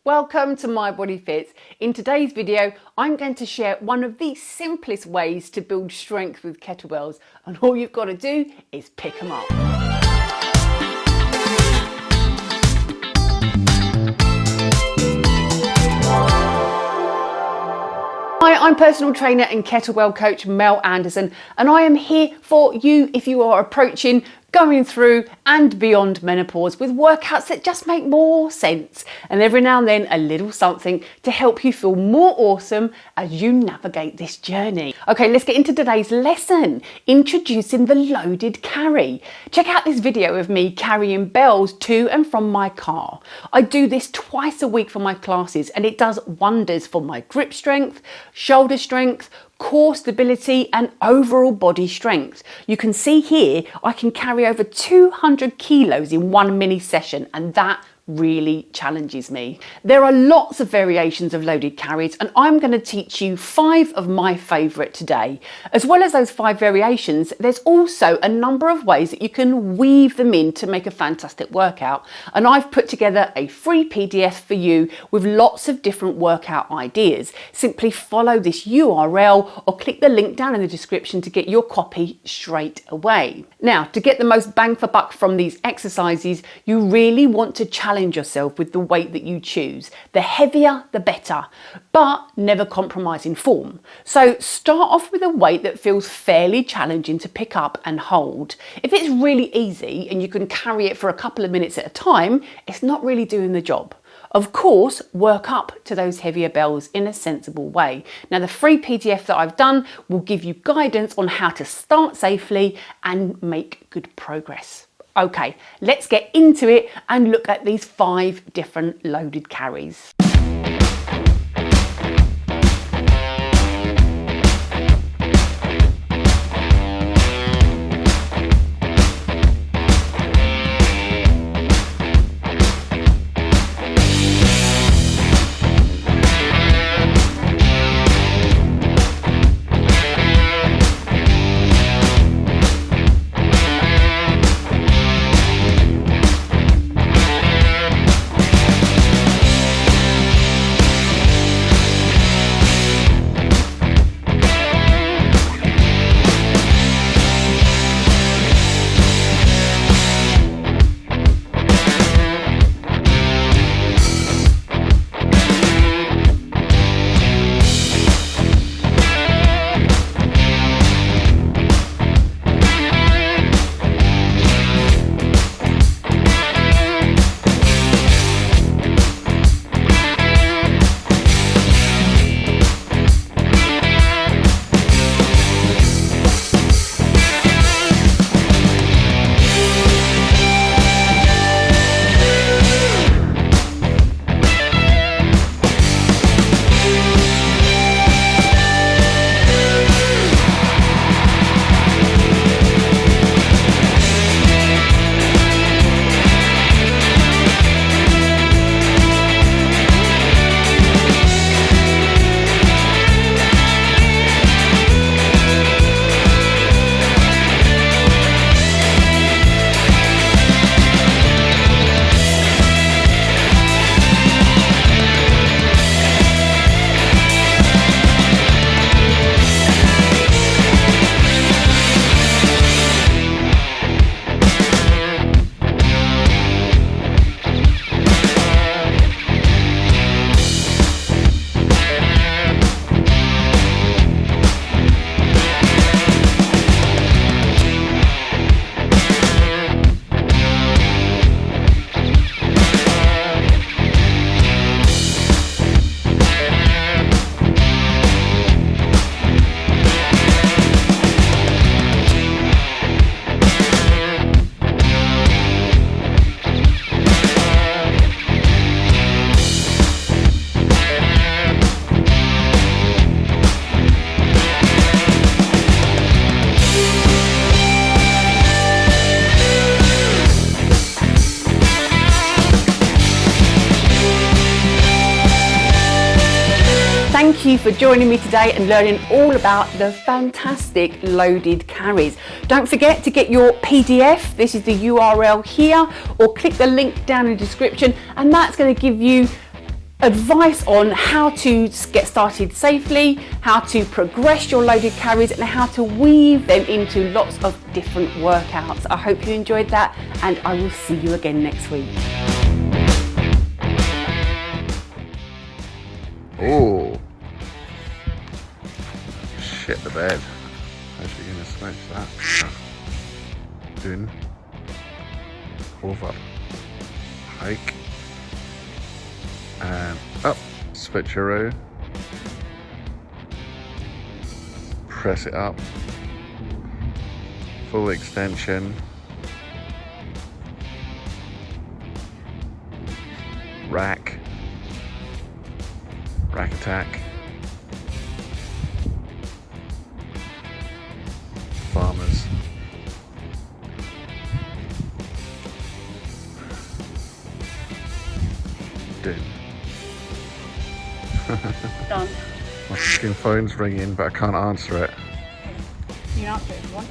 Welcome to My Body Fits. In today's video, I'm going to share one of the simplest ways to build strength with kettlebells, and all you've got to do is pick them up. Hi, I'm personal trainer and kettlebell coach Mel Anderson, and I am here for you if you are approaching, going through and beyond menopause with workouts that just make more sense, and every now and then a little something to help you feel more awesome as you navigate this journey. Okay, let's get into today's lesson, introducing the loaded carry. Check out this video of me carrying bells to and from my car. I do this twice a week for my classes, and it does wonders for my grip strength, shoulder strength, core stability and overall body strength. You can see here I can carry over 200 kilos in one mini session, and that really challenges me. There are lots of variations of loaded carries, and I'm going to teach you 5 of my favourite today. As well as those 5 variations, there's also a number of ways that you can weave them in to make a fantastic workout, and I've put together a free PDF for you with lots of different workout ideas. Simply follow this URL or click the link down in the description to get your copy straight away. Now, to get the most bang for buck from these exercises, you really want to challenge yourself with the weight that you choose. The heavier, the better, but never compromise in form. So start off with a weight that feels fairly challenging to pick up and hold. If it's really easy and you can carry it for a couple of minutes at a time, it's not really doing the job. Of course, work up to those heavier bells in a sensible way. Now, the free PDF that I've done will give you guidance on how to start safely and make good progress. Okay, let's get into it and look at these 5 different loaded carries. Thank you for joining me today and learning all about the fantastic loaded carries. Don't forget to get your PDF. This is the URL here, or click the link down in the description, and that's going to give you advice on how to get started safely, how to progress your loaded carries, and how to weave them into lots of different workouts. I hope you enjoyed that, and I will see you again next week. Oh, shit the bed. How's she gonna smash that? Doing over, hike, and up, switcheroo, press it up, full extension, rack attack, farmers, dude. Done. My fucking phone's ringing, but I can't answer it. You can answer it if you want.